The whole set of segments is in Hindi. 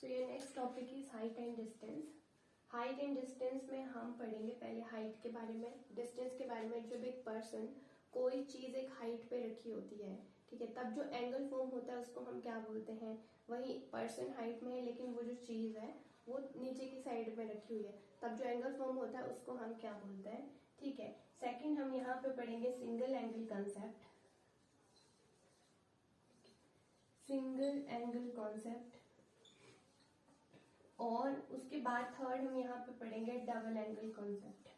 सो ये next topic is height and distance. Height and distance में हम पढ़ेंगे पहले हाइट के बारे में, डिस्टेंस के बारे में। जब एक पर्सन कोई चीज एक हाइट पे रखी होती है, ठीक है, तब जो एंगल फॉर्म होता है उसको हम क्या बोलते हैं। वही पर्सन हाइट में है लेकिन वो जो चीज है वो नीचे की साइड में रखी हुई है, तब जो एंगल फॉर्म होता है उसको हम क्या बोलते हैं। ठीक है, सेकंड हम यहाँ पे पढ़ेंगे single angle concept, single angle concept. और उसके बाद थर्ड हम यहाँ पे पढ़ेंगे डबल एंगल कॉन्सेप्ट।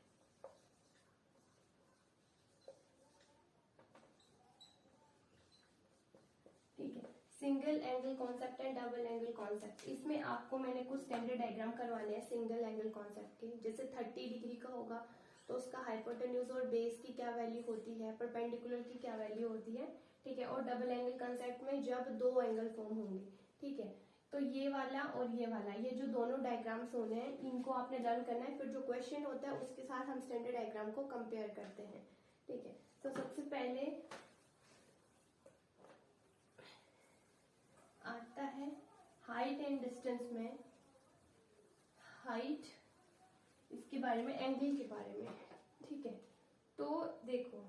ठीक है, single angle concept and double angle concept. इसमें आपको मैंने कुछ स्टैंडर्ड डायग्राम करवाने हैं सिंगल एंगल कॉन्सेप्ट के। जैसे 30 डिग्री का होगा तो उसका हाइपोटेन्यूज और बेस की क्या वैल्यू होती है, परपेंडिकुलर की क्या वैल्यू होती है। ठीक है, और डबल एंगल कॉन्सेप्ट में जब दो एंगल फॉर्म होंगे, ठीक है, तो ये वाला और ये वाला, ये जो दोनों डायग्राम्स होने हैं इनको आपने लर्न करना है। फिर जो क्वेश्चन होता है उसके साथ हम स्टैंडर्ड डायग्राम को कंपेयर करते हैं। ठीक है, तो सबसे पहले आता है हाइट एंड डिस्टेंस में, हाइट इसके बारे में, एंगल के बारे में। ठीक है, तो देखो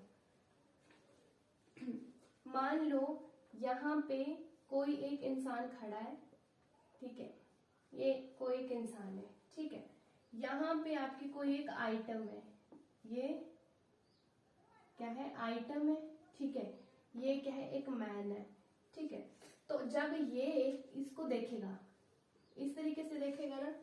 मान लो यहाँ पे कोई एक इंसान खड़ा है, ठीक है, ये कोई एक इंसान है, ठीक है, यहाँ पे आपकी कोई एक आइटम है, ये क्या है, आइटम है, ठीक है, ये क्या है, एक मैन है, ठीक है। तो जब ये इसको देखेगा, इस तरीके से देखेगा ना,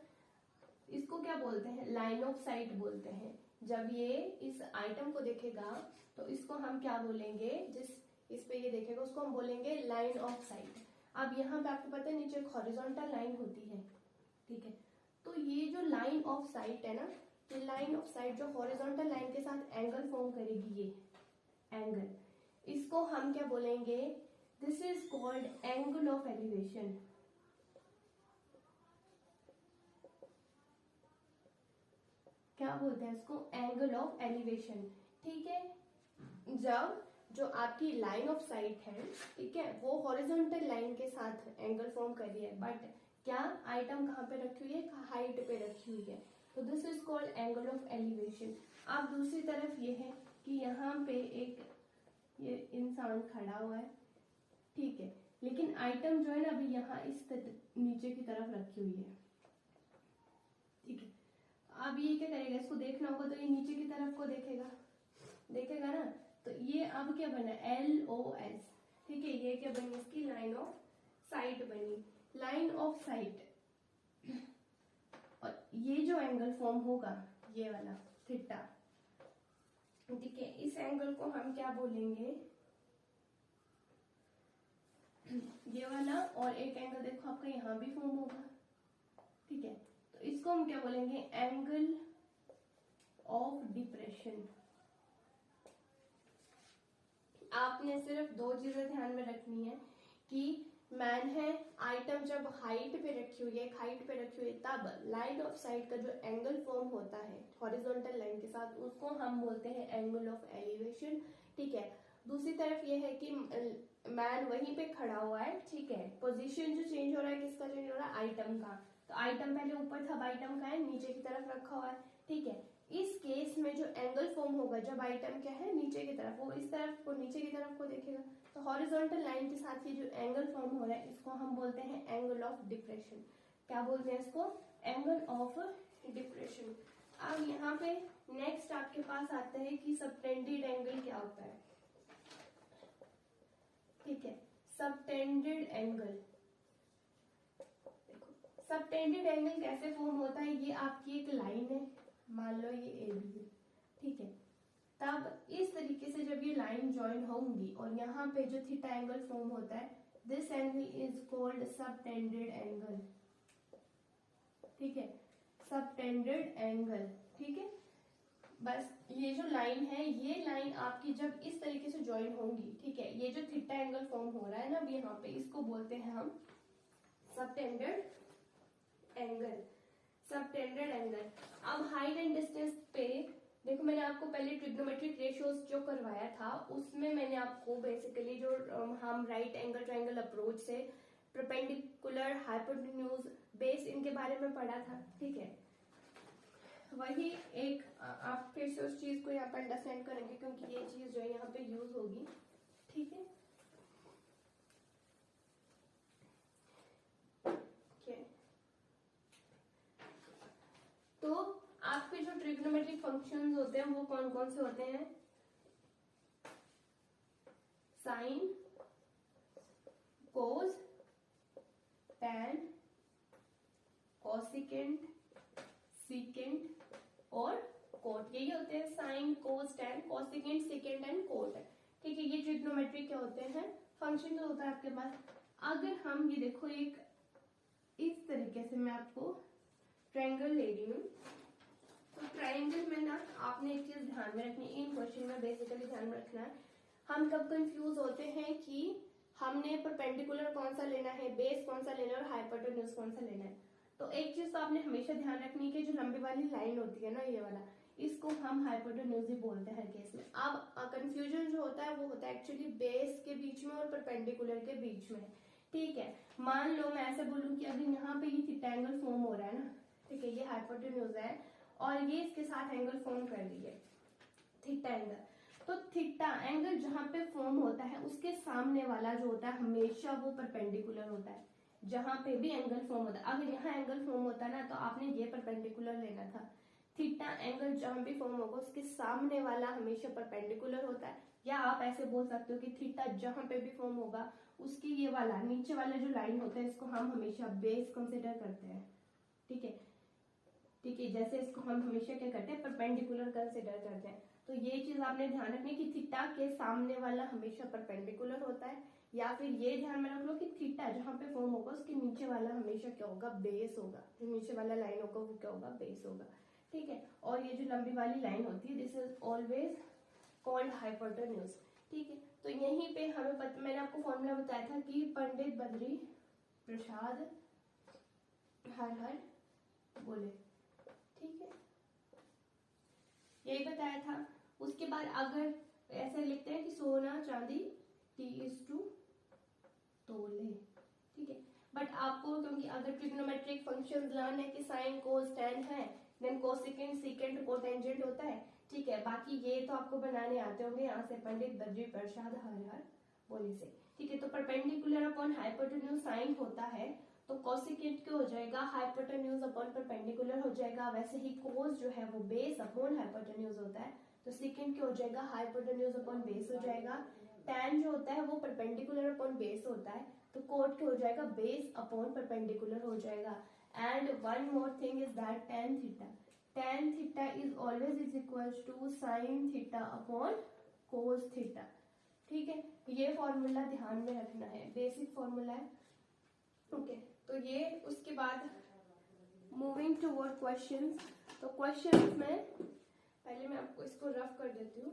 इसको क्या बोलते हैं, लाइन ऑफ साइट बोलते हैं। जब ये इस आइटम को देखेगा तो इसको हम क्या बोलेंगे, जिस इस पे ये देखेगा उसको हम बोलेंगे लाइन ऑफ साइट। अब यहाँ पे आपको पता है नीचे एक हॉरिजॉन्टल लाइन होती है, ठीक है, तो ये जो लाइन ऑफ साइट है ना, ये लाइन ऑफ साइट जो हॉरिजॉन्टल लाइन के साथ एंगल फॉर्म करेगी, ये एंगल, इसको हम क्या बोलेंगे, this is called angle of elevation. क्या बोलते हैं इसको, एंगल ऑफ एलिवेशन। ठीक है, जब जो आपकी लाइन ऑफ साइट है, ठीक है, वो हॉरिजॉन्टल लाइन के साथ एंगल फॉर्म कर रही है, बट क्या आइटम कहाँ पे रखी हुई है, हाइट पे रखी हुई है, तो this is called angle of elevation. अब दूसरी तरफ ये है कि यहाँ पे एक ये इंसान खड़ा हुआ है, ठीक है, लेकिन आइटम जो है ना अभी यहाँ इस नीचे की तरफ रखी हुई है, ठीक है। अब ये क्या करेगा, इसको देखना होगा तो ये नीचे की तरफ को देखेगा, देखेगा ना, तो ये अब क्या बना, LOS, ठीक है, ये क्या बनी, इसकी लाइन ऑफ साइट बनी, लाइन ऑफ साइट। और ये जो एंगल फॉर्म होगा, ये वाला थीटा, ठीक है, इस एंगल को हम क्या बोलेंगे, ये वाला, और एक एंगल देखो आपका यहां भी फॉर्म होगा, ठीक है, तो इसको हम क्या बोलेंगे, एंगल ऑफ डिप्रेशन। आपने सिर्फ दो चीजें ध्यान में रखनी है कि मैन है, आइटम जब हाइट पे रखी हुई है, हाइट पे रखी हुई है, तब लाइन ऑफ साइट का जो एंगल फॉर्म होता है हॉरिजॉन्टल लाइन के साथ, उसको हम बोलते हैं एंगल ऑफ एलिवेशन। ठीक है, दूसरी तरफ ये है कि मैन वहीं पे खड़ा हुआ है, ठीक है, पोजीशन जो चेंज हो रहा है, किसका चेंज हो रहा है, आइटम का। तो आइटम पहले ऊपर था, अब आइटम का है नीचे की तरफ रखा हुआ है, ठीक है। इस केस में जो एंगल फॉर्म होगा, जब आइटम क्या है नीचे की तरफ, वो इस तरफ को, नीचे की तरफ को देखेगा, तो हॉरिजॉन्टल लाइन के साथ ये जो एंगल फॉर्म हो रहा है, इसको हम बोलते हैं एंगल ऑफ डिप्रेशन। क्या बोलते हैं इसको, एंगल ऑफ डिप्रेशन। अब यहाँ पे नेक्स्ट आपके पास आता है कि सबटेंडेड एंगल क्या होता है। ठीक है, सबटेंडेड एंगल, देखो सबटेंडेड एंगल कैसे फॉर्म होता है, ये आपकी एक लाइन है, मान लो ये AB है, ठीक है, तब इस तरीके से जब ये लाइन ज्वाइन होंगी और यहाँ पे जो थीटा एंगल फॉर्म होता है, this angle is called subtended angle. ठीक है, सबटेंडेड एंगल, ठीक है। बस ये जो लाइन है, ये लाइन आपकी जब इस तरीके से ज्वाइन होंगी, ठीक है, ये जो थीटा एंगल फॉर्म हो रहा है ना अब यहाँ पे, इसको बोलते हैं हम सबटेंडेड एंगल, सबटेंडेड एंगल। अब हाइट एंड डिस्टेंस पे देखो, मैंने आपको पहले ट्रिग्नोमेट्रिक रेशियोज जो करवाया था उसमें मैंने आपको बेसिकली जो हम राइट एंगल ट्रायंगल अप्रोच से परपेंडिकुलर, हाइपोटेन्यूज, बेस, इनके बारे में पढ़ा था, ठीक है। वही एक आप फिर से उस चीज को यहाँ पे अंडरस्टैंड करेंगे क्योंकि ये चीज जो है यहाँ पे यूज होगी, ठीक है। तो आपके जो ट्रिग्नोमेट्रिक फंक्शंस होते हैं वो कौन कौन से होते हैं? Sine, cos, tan, cosecant, secant और कोट, यही होते हैं sine, cos, tan, cosecant, secant and cot, ठीक है। ये ट्रिग्नोमेट्री क्या होते हैं? फंक्शन जो होता है आपके पास। अगर हम ये देखो एक इस तरीके से मैं आपको ट्रायंगल ले रही हूँ, तो ट्रायंगल में ना आपने एक चीज ध्यान में रखनी है, इन क्वेश्चन में बेसिकली ध्यान में रखना है। हम कब कंफ्यूज होते हैं कि हमने परपेंडिकुलर कौन सा लेना है, बेस कौन सा लेना है और हाइपोटेन्यूज कौन सा लेना है। तो एक चीज तो आपने हमेशा ध्यान रखनी है कि जो लंबी वाली लाइन होती है ना, ये वाला, इसको हम हाइपोटेन्यूज ही बोलते हैं हर केस में। अब कंफ्यूजन जो होता है वो होता है एक्चुअली बेस के बीच में और परपेंडिकुलर के बीच में, ठीक है। मान लो मैं ऐसे बोलूं कि अभी यहाँ पे ये थीटा एंगल फॉर्म हो रहा है ना, ठीक है, ये हाइपोटेन्यूज है और ये इसके साथ एंगल फॉर्म कर रही है, थीटा एंगल। तो थीटा एंगल जहां पे फॉर्म होता है उसके सामने वाला जो होता है हमेशा वो परपेंडिकुलर होता है, जहां पे भी एंगल फॉर्म होता है। अगर यहाँ एंगल फॉर्म होता ना तो आपने ये परपेंडिकुलर लेना था। थीटा एंगल जहां भी फॉर्म होगा उसके सामने वाला हमेशा परपेंडिकुलर होता है, या आप ऐसे बोल सकते हो कि थीटा जहां पे भी फॉर्म होगा उसकी ये वाला नीचे वाला जो लाइन होता है इसको हम हमेशा बेस कंसिडर करते हैं, ठीक है, ठीक है। जैसे इसको हम हमेशा क्या करते हैं, परपेंडिकुलर कंसिडर करते हैं। तो ये चीज आपने ध्यान रखनी कि थीटा के सामने वाला हमेशा परपेंडिकुलर होता है, या फिर ये ध्यान में रख लो कि थीटा जहां पे फॉर्म होगा उसके नीचे वाला हमेशा क्या होगा, बेस होगा। जो नीचे वाला लाइन होगा वो क्या होगा, बेस होगा, ठीक है। और ये जो लंबी वाली लाइन होती है this is always called hypotenuse, ठीक है। तो यहीं पे हमें मैंने आपको फॉर्मूला बताया था कि पंडित बद्री प्रसाद हर हर बोले, ठीक है, यही बताया था। उसके बाद अगर ऐसे लिखते हैं कि सोना चांदी T:2 तोले, ठीक है। बट आपको क्योंकि अगर ट्रिग्नोमेट्रिक फंक्शंस लर्न है कि साइन, कोस, टैन है, देन कोसिकेंट, सीकेंट, कोटेंजेंट होता है, ठीक है। बाकी ये तो आपको बनाने आते होंगे यहाँ से पंडित बद्री प्रसाद हर हर बोले से, ठीक है। तो परपेंडिकुलर अपॉन हाइपोटेन्यूज साइन होता है, तो कोसिकेंट क्या हो जाएगा, हाइपोटेन्यूज अपॉन परपेंडिकुलर हो जाएगा। वैसे ही कोस जो है वो बेस अपॉन हाइपोटेन्यूज होता है, तो सेकेंड क्या हो जाएगा, हाइपोटेन्यूज अपॉन बेस हो जाएगा। टैन जो होता है वो परपेंडिकुलर अपॉन बेस होता है, तो कोट क्या हो जाएगा, बेस अपॉन परपेंडिकुलर हो जाएगा। And one more thing is that tan theta is always is equals to sin theta upon cos theta, ठीक है। ये फॉर्मूला ध्यान में रखना है, बेसिक फॉर्मूला है, ओके। तो ये उसके बाद मूविंग टुवर्ड क्वेश्चंस। तो क्वेश्चंस में पहले मैं आपको इसको रफ कर देती हूँ।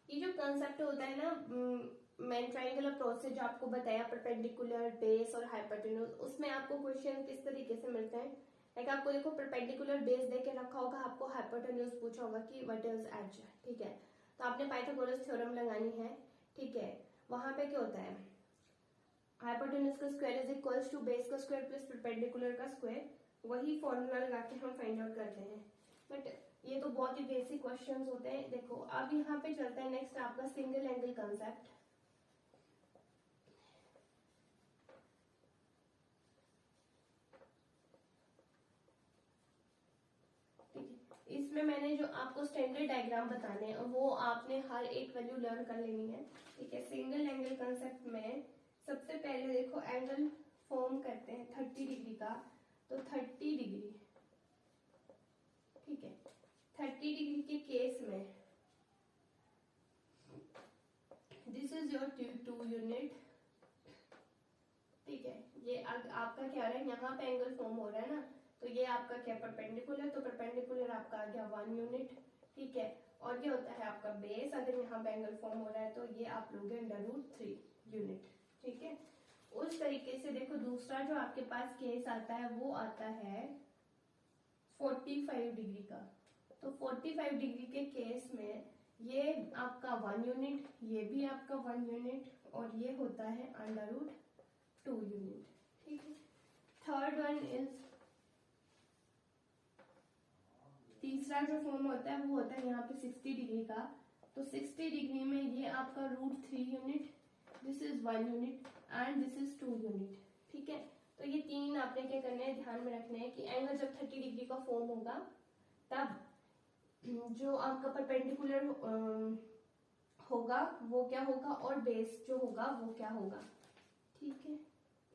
ये जो कंसेप्ट होता है ना मेन ट्रायंगल अप्रोच से जो आपको बताया, परपेंडिकुलर, बेस और हाइपोटेन्यूज, उसमें आपको क्वेश्चन किस तरीके से मिलते हैं। लाइक आपको देखो परपेंडिकुलर बेस देके रखा होगा, आपको हाइपोटेन्यूज पूछा होगा कि व्हाट इज एच, ठीक है। तो आपने पाइथागोरस थ्योरम लगानी है, ठीक है। वहां पे क्या होता है, हाइपोटेन्यूज का square is equals to base का स्क्वायर प्लस परपेंडिकुलर का स्क्वायर, वही फॉर्मूला लगा के हम फाइंड आउट करते हैं। बट ये तो बहुत ही बेसिक क्वेश्चंस होते हैं। देखो अब यहाँ पे चलता है नेक्स्ट आपका सिंगल एंगल कंसेप्ट। इसमें मैंने जो आपको स्टैंडर्ड डायग्राम बताने हैं वो आपने हर एक वैल्यू लर्न कर लेनी है, ठीक है। सिंगल एंगल कंसेप्ट में सबसे पहले देखो एंगल फॉर्म करते हैं 30 डिग्री का, तो 30 डिग्री, ठीक है। 30 डिग्री के केस में योर 2 यूनिट। ठीक है, ये आपका क्या हो रहा है, यहाँ पे एंगल फॉर्म हो रहा है ना, तो ये आपका क्या परपेंडिकुलर, तो परपेंडिकुलर आपका आ गया 1 यूनिट। ठीक है, और ये होता है आपका बेस, अगर यहाँ पे एंगल फॉर्म हो रहा है तो ये आप लोगे √3 यूनिट। ठीक है, उस तरीके से देखो दूसरा जो आपके पास केस आता है वो आता है 45 डिग्री का। तो 45 डिग्री के केस में ये आपका 1 यूनिट, ये भी आपका 1 यूनिट, और ये होता है √2 यूनिट। ठीक है, थर्ड वन इज, तीसरा जो फॉर्म होता है वो होता है यहाँ पे 60 डिग्री का। तो 60 डिग्री में ये आपका √3 unit, this is 1 unit and this is 2 unit. ठीक है, तो ये तीन आपने क्या करना है, ध्यान में रखना है कि एंगल जब 30 डिग्री का फॉर्म होगा तब जो आपका परपेंडिकुलर होगा वो क्या होगा, और बेस जो होगा वो क्या होगा। ठीक है,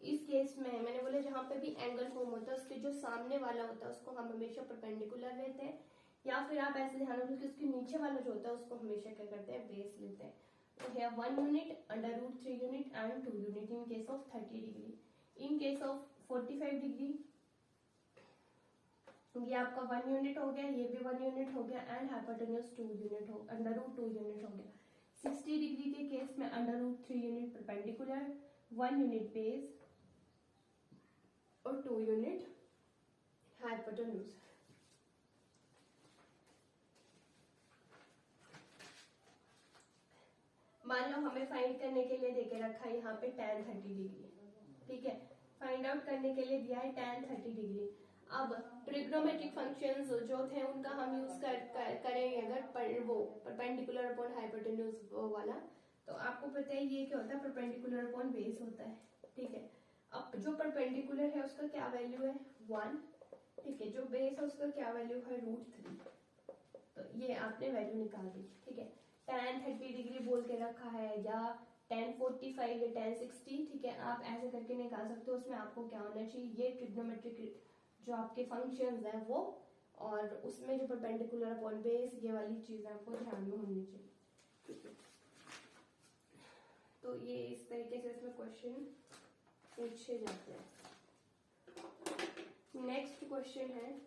इस केस में मैंने बोला जहां पे भी एंगल फॉर्म होता है उसके जो सामने वाला होता है उसको हम हमेशा परपेंडिकुलर लेते हैं, या फिर आप ऐसे ध्यान रखो कि उसके नीचे वाला जो होता है उसको हमेशा क्या करते हैं, बेस लेते हैं। तो है 1 unit, √3 unit and 2 unit in case of 30 degree. In case of 45 degree ये आपका 1 यूनिट हो गया, ये भी 1 यूनिट हो गया, एंड हाइपोटेन्यूज 2 यूनिट हो, √2 यूनिट हो गया। 60 डिग्री के केस में √3 यूनिट परपेंडिकुलर, 1 यूनिट बेस और 2 यूनिट हाइपोटेन्यूज। मान लो हमें फाइंड करने के लिए देके रखा है यहाँ पे tan 30 डिग्री। ठीक है, फाइंड आउट करने के लिए दिया है tan 30 डिग्री। अब ट्रिग्नोमेट्रिक फंक्शंस जो थे उनका हम यूज करेंगे अगर वो परपेंडिकुलर अपॉन हाइपोटेन्यूज वाला, तो आपको पता है ये क्या होता है, परपेंडिकुलर अपॉन बेस होता है। ठीक है, अब जो परपेंडिकुलर है उसका क्या वैल्यू है 1। ठीक है, जो बेस है उसका क्या वैल्यू है √3। तो ये आपने वैल्यू निकाल दी। ठीक है, tan 30 डिग्री बोल के रखा है या tan 45 या tan 60। ठीक है, आप ऐसे करके निकाल सकते हो। उसमें आपको क्या होना चाहिए, ये ट्रिग्नोमेट्रिक जो आपके फंक्शंस हैं वो, और उसमें जो परपेंडिकुलर अपॉन बेस ये वाली चीज आपको ध्यान में होनी चाहिए। ठीक है, तो ये इस तरीके से इसमें क्वेश्चन पूछे जाते हैं। नेक्स्ट क्वेश्चन है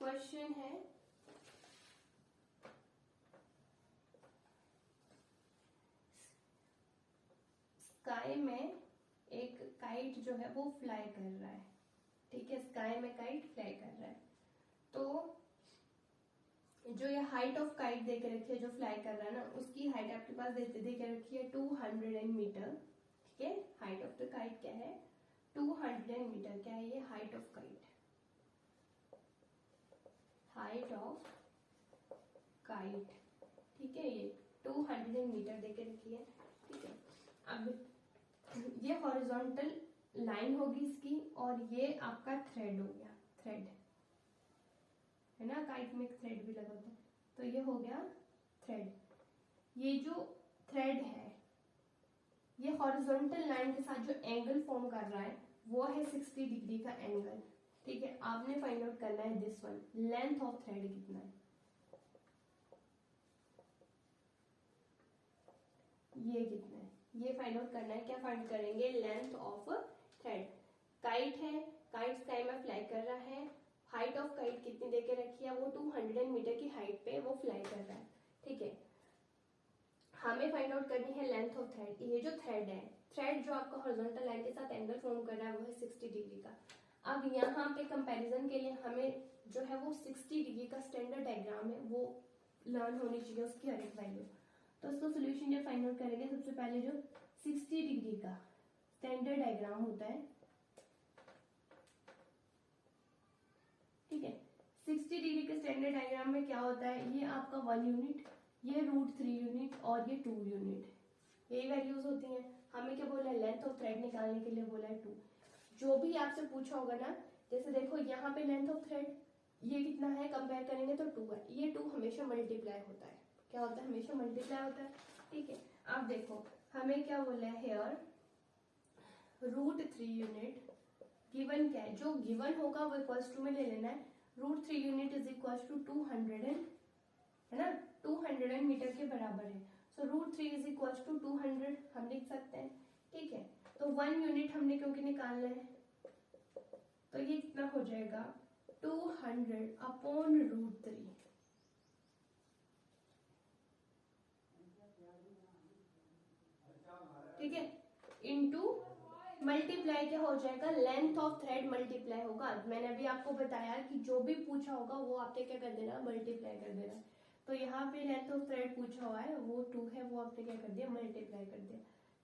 क्वेश्चन है स्काई में एक काइट जो है वो फ्लाई कर रहा है। ठीक है, स्काई में काइट फ्लाई कर रहा है, तो जो ये हाइट ऑफ काइट दे के रखी है, जो फ्लाई कर रहा है ना उसकी हाइट आपके पास दे के रखी है 200 मीटर। ठीक है, हाइट ऑफ द काइट क्या है 200 मीटर। क्या है ये height of kite, height of kite. ठीक है, ये 200 मीटर देके रखी है। ठीक है, अब ये हॉरिजॉन्टल लाइन होगी इसकी, और ये आपका थ्रेड हो गया, थ्रेड है ना, काइट में एक थ्रेड भी लगा होता है, तो ये हो गया थ्रेड। ये जो थ्रेड है ये हॉरिजॉन्टल लाइन के साथ जो एंगल फॉर्म कर रहा है वो है 60 डिग्री का एंगल। ठीक है, आपने फाइंड आउट करना है this one, length of thread कितना है, ये कितना है, ये फाइंड आउट करना है। क्या फाइंड करेंगे, लेंथ ऑफ थ्रेड। काइट है, काइट स्काई में फ्लाई कर रहा है, हाइट ऑफ काइट कितनी देके रखी है, वो 200 मीटर की हाइट पे वो फ्लाई कर रहा है। ठीक है, हमें फाइंड आउट करनी है लेंथ ऑफ थ्रेड। ये जो थ्रेड है, थ्रेड जो आपका हॉरिजॉन्टल लाइन के साथ एंगल फॉर्म कर रहा है वो है 60 डिग्री का। अब यहाँ पे कंपैरिजन के लिए हमें जो है वो 60 डिग्री का स्टैंडर्ड डायग्राम है वो लर्न होनी चाहिए, उसकी हर एक वैल्यू। तो उसको सोल्यूशन जब फाइंड आउट करेंगे सबसे पहले जो 60 डिग्री का स्टैंडर्ड डायग्राम होता है, ठीक है। 60 डिग्री के स्टैंडर्ड डायग्राम में क्या होता है, ये आपका 1 यूनिट, ये √3 यूनिट और ये 2 यूनिट, यही वैल्यूज होती हैं। हमें क्या बोला है, लेंथ ऑफ थ्रेड निकालने के लिए बोला है 2। जो भी आपसे पूछा होगा ना, जैसे देखो यहाँ पे लेंथ ऑफ थ्रेड ये कितना है, कंपेयर करेंगे तो 2 है, ये 2 हमेशा मल्टीप्लाई होता है, क्या होता है, हमेशा मल्टीप्लाई होता है, ठीक है। अब देखो हमें क्या बोला है हेयर, √3 यूनिट गिवन क्या है, जो गिवन होगा वो इक्वल्स टू में ले लेना है। √3 यूनिट इज इक्वल्स टू 200 है ना, 200 मीटर के बराबर है। सो √3 इज इक्वल्स टू 200 हम लिख सकते हैं, ठीक है। तो 1 यूनिट हमने क्योंकि निकालना है, तो ये कितना हो जाएगा 200 अपॉन √3, ठीक है, इनटू मल्टीप्लाई क्या हो जाएगा, लेंथ ऑफ थ्रेड मल्टीप्लाई होगा। मैंने अभी आपको बताया कि जो भी पूछा होगा वो आपने क्या कर देना, मल्टीप्लाई कर देना। तो यहाँ पे लेंथ ऑफ थ्रेड पूछा हुआ है, वो 2 है, वो आपने क्या कर दिया, मल्टीप्लाई कर दिया,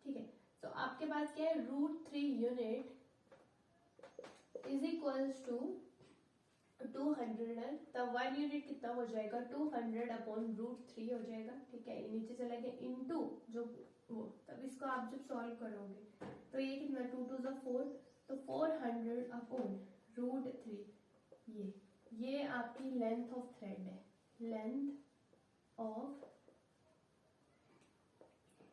ठीक है। तो आपके पास क्या है, √3 यूनिट इज इक्वल्स टू 200, तब 1 यूनिट कितना हो जाएगा, 200 अपॉन √3 हो जाएगा, ठीक है। ये नीचे चला गया, इनटू जो वो, तब इसको आप जब सॉल्व करोगे तो ये कितना, 2 2 4, तो 400 अपॉन √3, ये आपकी लेंथ ऑफ थ्रेड है, लेंथ ऑफ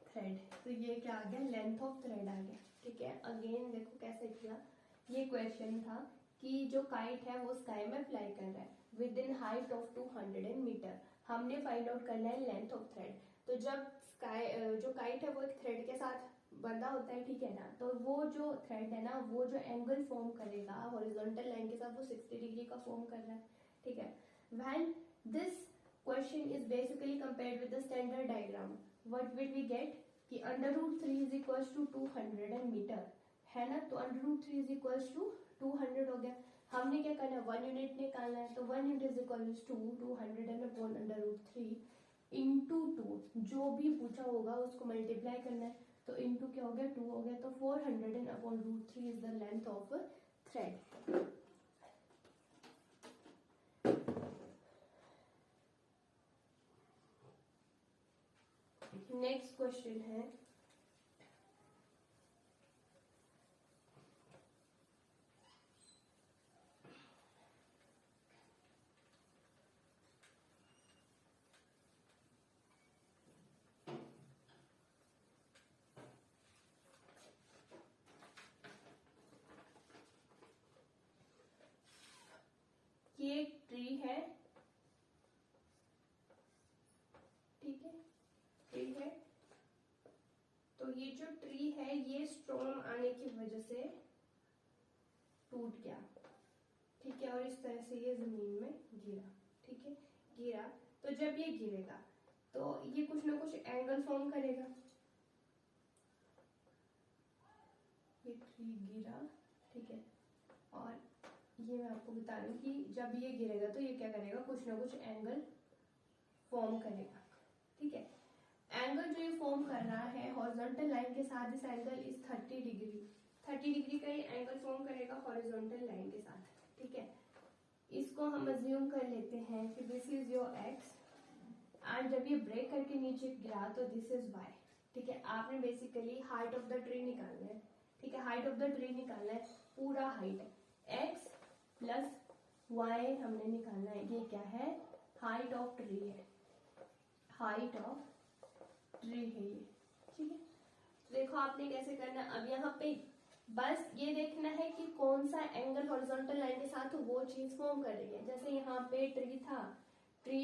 थ्रेड। तो ये क्या आ गया, लेंथ ऑफ थ्रेड आ गया, ठीक है। अगेन देखो कैसे किया, ये क्वेश्चन था कि जो काइट है वो स्काई में फ्लाई कर रहा है within height of 200 metre, हमने फाइंड आउट करना है लेंथ ऑफ थ्रेड। तो जब स्काई जो काइट है वो एक थ्रेड के साथ बंधा होता है, ठीक है ना, तो वो जो थ्रेड है ना, वो जो एंगल फॉर्म करेगा हॉरिजॉन्टल लाइन के साथ, वो 60 डिग्री का फॉर्म कर रहा है, ठीक है। When this question is basically compared with the standard diagram, what will we get कि √3 इज इक्वल्स टू 200 मीटर, है ना। तो √3 इज इक्वल्स टू 200 हो गया। हमने क्या करना है, 1 यूनिट निकालना है, तो 1 unit is equals to 200 upon √3 into 2, जो भी पूछा होगा उसको मल्टीप्लाई करना है, तो इंटू क्या हो गया, 2 हो गया। तो 400 upon √3 is the length of thread. Next question है, ये एक ट्री है, ठीक है, ट्री है। तो ये जो ट्री है ये स्टॉर्म आने की वजह से टूट गया, ठीक है, और इस तरह से ये जमीन में गिरा, ठीक है, गिरा। तो जब ये गिरेगा तो ये कुछ ना कुछ एंगल फॉर्म करेगा, ये ट्री गिरा, ठीक है, और ये मैं आपको बता रही हूँ कि जब ये गिरेगा तो ये क्या करेगा, कुछ ना कुछ एंगल फॉर्म करेगा, ठीक है। एंगल जो ये फॉर्म कर रहा है हॉरिजॉन्टल लाइन के साथ, इस एंगल इज 30 डिग्री, 30 डिग्री का ये एंगल फॉर्म करेगा हॉरिजॉन्टल लाइन के साथ, ठीक है। इसको हम अज्यूम कर लेते हैं कि this is your x, and जब ये ब्रेक करके नीचे गिरा तो दिस इज वाई, ठीक है। आपने basically height of the tree निकालना है, ठीक है, हाइट ऑफ द ट्री निकालना है, पूरा हाइट एक्स प्लस वाई हमने निकालना है। ये क्या है, हाइट ऑफ ट्री है, हाइट ऑफ ट्री है ये, ठीक है। देखो आपने कैसे करना, अब यहाँ पे बस ये देखना है कि कौन सा एंगल हॉरिजॉन्टल लाइन के साथ वो चीज फॉर्म कर रही है। जैसे यहाँ पे ट्री था, ट्री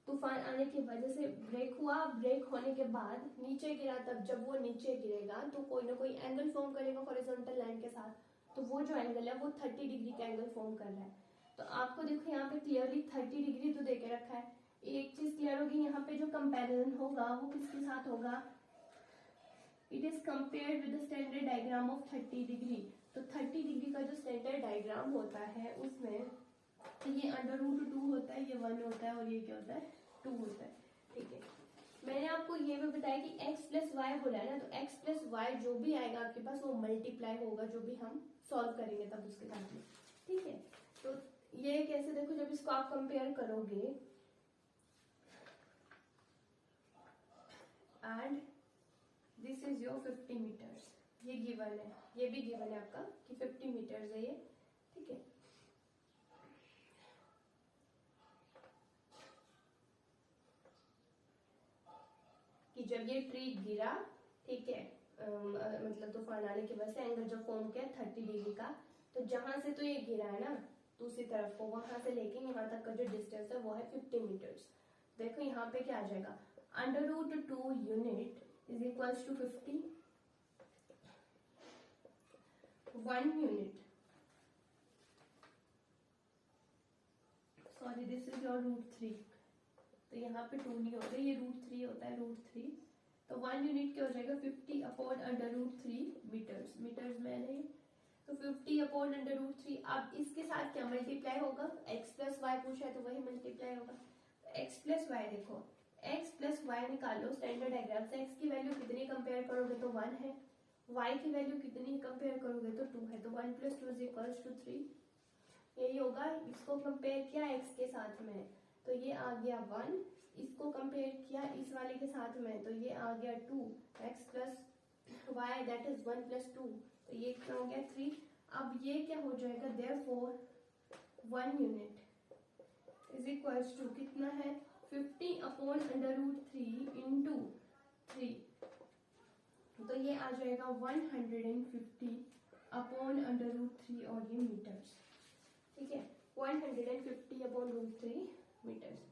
तूफान आने की वजह से ब्रेक हुआ, ब्रेक होने के बाद नीचे गिरा, तब जब वो नीचे गिरेगा तो कोई ना कोई एंगल फॉर्म करेगा हॉरिजॉन्टल लाइन के साथ, तो वो जो एंगल है वो 30 डिग्री का एंगल फॉर्म कर रहा है। तो आपको देखो यहाँ पे क्लियरली 30 डिग्री तो देके रखा है। एक चीज क्लियर होगी, यहाँ पे जो कंपैरिजन होगा वो किसके साथ होगा, it is compared with the standard diagram of 30 degree. तो 30 डिग्री का जो स्टैंडर्ड डायग्राम होता है उसमें ये √2 होता है, ये 1 होता है और ये क्या होता है 2 होता है, ठीक है। मैंने आपको ये भी बताया कि x प्लस वाई बोला है ना, तो x प्लस वाई जो भी आएगा आपके पास वो मल्टीप्लाई होगा जो भी हम सॉल्व करेंगे तब उसके साथ में, ठीक है। तो ये कैसे, देखो जब इसको आप कंपेयर करोगे and this is your 50 metres, ये गिवन है, ये भी गिवन है आपका कि 50 मीटर्स है ये, ठीक है। कि जब ये ट्री गिरा, ठीक है, मतलब तूफान आने की वजह से एंगल जो फॉर्म किया 30 डिग्री का, तो जहां से तो ये गिरा है ना दूसरी तरफ को, वहां से लेके यहाँ तक का जो डिस्टेंस है वो है 50 मीटर्स। देखो यहाँ पे क्या आ जाएगा, √2 unit is equals to 50, 1 unit, sorry this is your √3, तो यहाँ पे 2 नहीं होगा, ये √3 होता है, √3, तो 1 यूनिट क्या हो जाएगा 50 अपॉन √3 मीटर्स, मीटर्स में नहीं, तो 50 अपॉन √3। अब इसके साथ क्या मल्टीप्लाई होगा, x प्लस वाई पूछा है तो वही मल्टीप्लाई होगा, x प्लस वाई, देखो x प्लस वाई निकालो स्टैंडर्ड डायग्राम से, x की वैल्यू कितनी कंपेयर करोगे तो 1 है, y की वैल्यू कितनी कंपेयर करोगे तो 2 है, तो 1 + 2 = 3, यही होगा। इसको कंपेयर किया x के साथ में तो ये आ गया 1, इसको कंपेयर किया इस वाले के साथ में तो ये आ गया 2, x plus y that is 1 + 2, तो ये कितना हो गया 3। अब ये क्या हो जाएगा, therefore 1 unit is equals to कितना है 50 अपॉन √3 इंटू 3, तो ये आ जाएगा 150 अपॉन √3 और ये मीटर्स, ठीक है, 150 अपॉन √3 मीटर्स।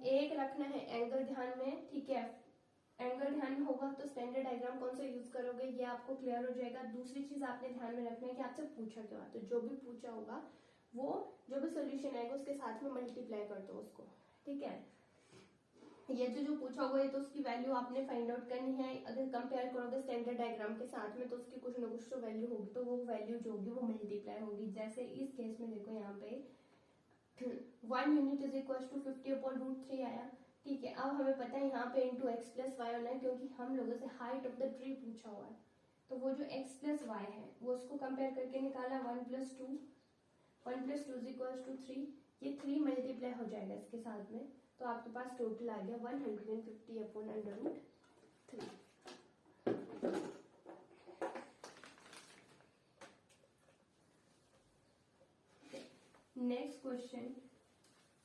एक रखना है एंगल ध्यान में, ठीक है, एंगल ध्यान में होगा तो स्टैंडर्ड डायग्राम कौन सा यूज करोगे ये आपको क्लियर हो जाएगा। दूसरी चीज आपने ध्यान में रखना है कि आपसे पूछा क्या, तो जो भी पूछा होगा वो जो भी सोल्यूशन आएगा उसके साथ में मल्टीप्लाई कर दो उसको, ठीक है। ये जो पूछा होगा ये तो उसकी वैल्यू आपने फाइंड आउट करनी है, अगर कंपेयर करोगे स्टैंडर्ड डायग्राम के साथ में तो उसकी कुछ ना कुछ तो वैल्यू होगी, तो वो वैल्यू जो होगी वो मल्टीप्लाई होगी। जैसे इस केस में देखो यहाँ पे 1 unit is equal to 50 upon √3 आया, ठीक है। अब हमें पता है यहाँ पे इंटू x प्लस वाई होना है क्योंकि हम लोगों से हाइट ऑफ द ट्री पूछा हुआ है, तो वो जो x प्लस वाई है वो उसको कंपेयर करके निकाला 1 + 2, 1 + 2 = 3, ये 3 मल्टीप्लाई हो जाएगा इसके साथ में, तो आपके पास टोटल आ गया 150 अपॉन √3। Next question,